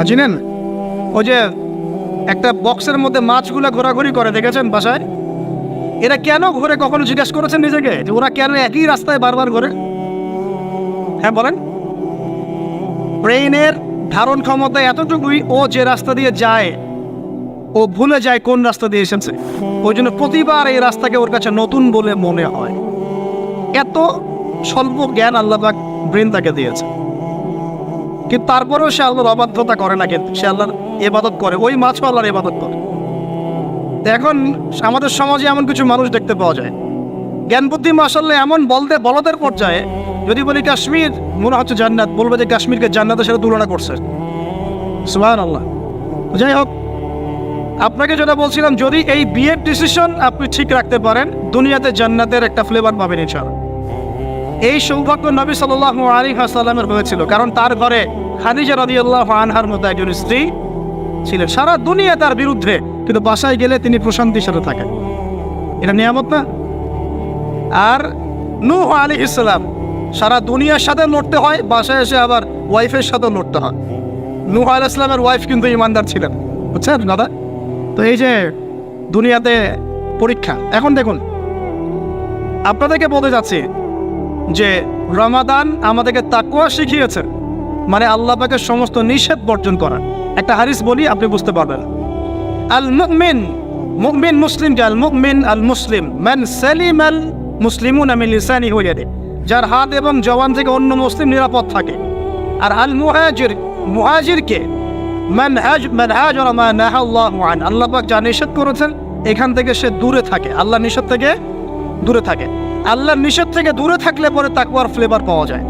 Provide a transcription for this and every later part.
চিনেন ওই যে একটা বক্সের মধ্যে মাছগুলো ঘোরাঘুরি করে, দেখেছেন বাসায়? এরা কেন ঘোরে, কখনো জিজ্ঞেস করেছেন নিজেকে যে ওরা কেন একই রাস্তায় বারবার ঘোরে? হ্যাঁ বলেন। ব্রেইনের ধারণ ক্ষমতা এতটুকুই, ও যে রাস্তা দিয়ে যায় ও ভুলে যায় কোন রাস্তা দিয়ে এসেছে। ওই জন্য প্রতিবার এই রাস্তাকে ওর কাছে নতুন বলে মনে হয়। এত স্বল্প জ্ঞান আল্লাহ পাক ব্রেন তাকে দিয়েছে, কিন্তু তারপরেও সে আল্লাহর অবাধ্যতা করে না, কিন্তু সে আল্লাহর ইবাদত করে। ওই মাছও আল্লাহর ইবাদত করে। এখন আমাদের সমাজে এমন কিছু মানুষ দেখতে পাওয়া যায়, জ্ঞান বুদ্ধি মাশাআল্লাহ এমন বলদের পর্যায়ে, যদি বলি কাশ্মীর মনে হচ্ছে জান্নাত, বলবে যে কাশ্মীরকে জান্নাতের সাথে তুলনা করছে। সুবহানাল্লাহ। যাই হোক, আপনাকে যেটা বলছিলাম, যদি এই বিয়ের ডিসিশন আপনি ঠিক রাখতে পারেন, দুনিয়াতে জান্নাতের একটা ফ্লেভার পাবেন ইনশাআল্লাহ। এই সৌভাগ্য নবী সাল্লাল্লাহু আলাইহি ওয়াসাল্লামের হয়েছিল, কারণ তার ঘরে খাদিজা রাদিয়াল্লাহু আনহার মতো একজন স্ত্রী ছিলেন। সারা দুনিয়া তার বিরুদ্ধে, কিন্তু বাসায় গেলে তিনি প্রশান্তির সাথে থাকেন। এটা নিয়ামত না? আর নূহ আলাইহিস সালাম, সারা দুনিয়ার সাথে লড়তে হয়, বাসায় এসে আবার ওয়াইফের সাথে লড়তে হয়। নূহ আলাইহিস সালামের ওয়াইফ কিন্তু ইমানদার ছিলেন, বুঝছেন দাদা? তো এই যে দুনিয়াতে পরীক্ষা। এখন দেখুন, আপনাদেরকে বলতে যাচ্ছি যে রমাদান আমাদেরকে তাকওয়া শিখিয়েছে, মানে আল্লাহ পাকের সমস্ত নিষেধ বর্জন করা। একটা হাদিস বলি, আপনি বুঝতে পারবেন। আল মুমিন, মুমিন মুসলিম, আল মুমিন আল মুসলিম মান সালিম আল মুসলিমুনা মিন লিসানিহি ওয়া ইয়াদিহি, যার হাত এবং জবান থেকে অন্য মুসলিম নিরাপদ থাকে। আর আল মুহাজির, মুহাজিরকে মান হাজারা মা নাহা আল্লাহু আন, আল্লাহ পাক যা নিষেধ করেছেন এখান থেকে সে দূরে থাকে, আল্লাহ নিষেধ থেকে দূরে থাকে। আল্লাহর নিষেধ থেকে দূরে থাকলে পরে তাকওয়ার ফ্লেভার পাওয়া যায়।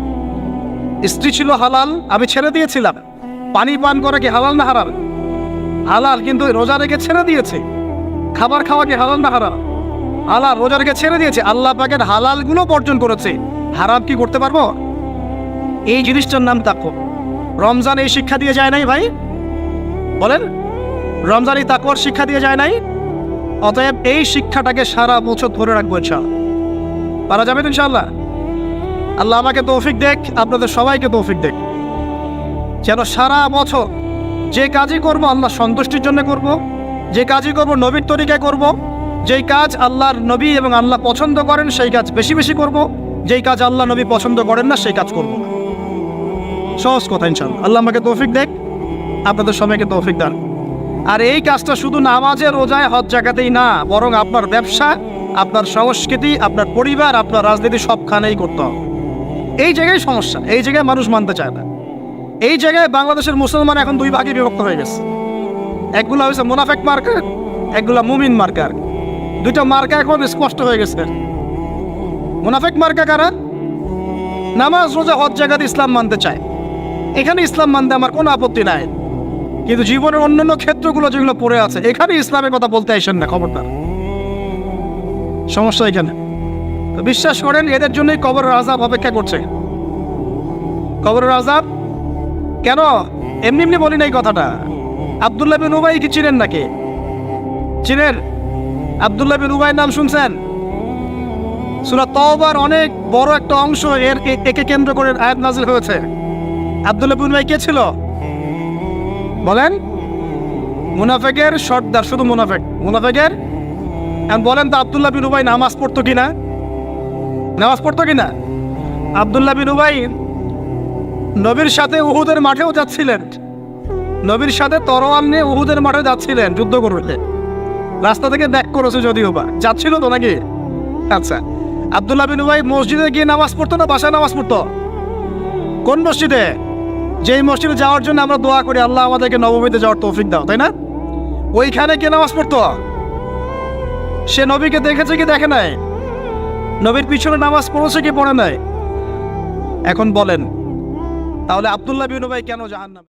স্ত্রী ছিল হালাল, আমি ছেড়ে দিয়েছিলাম। পানি পান করা কি হালাল না হারাম? হালাল, কিন্তু রোজা রেখে ছেড়ে দিয়েছে। খাবার খাওয়া কি হালাল না হারাম? হালাল, রোজা রেখে ছেড়ে দিয়েছে। আল্লাহ পাকের হালালগুলো বর্জন করেছে, হারাম কি করতে পারবো? এই জিনিসটার নাম তাকওয়া। রমজান এই শিক্ষা দিয়ে যায় নাই ভাই? বলেন, রমজান এই তাকওয়ার শিক্ষা দিয়ে যায় নাই? অতএব এই শিক্ষাটাকে সারা বছর ধরে রাখবো ইনশাআল্লাহ। পারা যাবে তো ইনশাআল্লাহ? আল্লাহ আমাকে তৌফিক দেখ, আপনাদের সবাইকে তৌফিক দেখ, যেন সারা বছর যে কাজই করব আল্লাহ সন্তুষ্টির জন্য করব, যে কাজই করব নবীর তরিকায় করব, যেই কাজ আল্লাহর নবী এবং আল্লাহ পছন্দ করেন সেই কাজ বেশি বেশি করব, যেই কাজ আল্লাহ নবী পছন্দ করেন না সেই কাজ করব না। সহজ কথা ইনশাআল্লাহ। আল্লাহ আমাকে তৌফিক দেখ, আপনাদের সবাইকে তৌফিক দান। আর এই কাজটা শুধু নামাজে, রোজায়, হজ জাকাতেই না, বরং আপনার ব্যবসা, আপনার সংস্কৃতি, আপনার পরিবার, আপনার রাজনীতি সবখানেই করতে হবে। এই জায়গায় সমস্যা, এই জায়গায় মানুষ মানতে চায় না। এই জায়গায় বাংলাদেশের মুসলমান এখন দুই ভাগে বিভক্ত হয়ে গেছে। একগুলো হয়েছে মুনাফেক মার্কা, একগুলা মুমিন মার্কা। দুইটা মার্কা এখন স্পষ্ট হয়ে গেছে। মুনাফেক মার্কা কারা? নামাজ, রোজা, হজ জাকাত ইসলাম মানতে চায়, এখানে ইসলাম মানতে আমার কোনো আপত্তি নাই, কিন্তু জীবনের অন্যান্য ক্ষেত্রগুলো যেগুলো পড়ে আছে এখানে ইসলামের কথা বলতে আসেন না, খবরদার। সমস্যা এখানে। তো বিশ্বাস করেন, এদের জন্যই কবরের আযাব অপেক্ষা করছে। কবরের আযাব কেন? এমনি এমনি বলি না এই কথাটা। আব্দুল্লাহ বিন উবাই কি চিনেন নাকি? চিনেন? আব্দুল্লাহ বিন উবাই নাম শুনছেন? সূরা তাওবার অনেক বড় একটা অংশ একে কেন্দ্র করে আয়াত নাযিল হয়েছে। আব্দুল্লাহ বিন উবাই কে ছিল বলেন? মুনাফিকের সর্দার, শুধু মুনাফিকের। এখন বলেন তো, আব্দুল্লাহ বিন উবাই নামাজ পড়তো কিনা? নামাজ পড়তো কিনা? আব্দুল্লাহ বিন উবাই নবীর সাথে উহুদের মাঠেও যাচ্ছিলেন, নবীর সাথে তরোয়াল নিয়ে উহুদের মাঠে যাচ্ছিলেন যুদ্ধ করতে। রাস্তা থেকে ব্যাক করেছে যদিও বা, যাচ্ছিল তো নাকি? আচ্ছা, আব্দুল্লাহ বিন উবাই মসজিদে গিয়ে নামাজ পড়তো না বাসায় নামাজ পড়তো? কোন মসজিদে? যেই মসজিদে যাওয়ার জন্য আমরা দোয়া করি আল্লাহ আমাদেরকে নবমীতে যাওয়ার তৌফিক দাও, তাই না? ওইখানে কে নামাজ পড়তো? সে নবীকে দেখেছে কি দেখে নাই? নবীর পিছনে নামাজ পড়েছে কি পড়ে নাই? এখন বলেন, তাহলে আব্দুল্লাহ বিন উবাই কেন জাহান্নামে?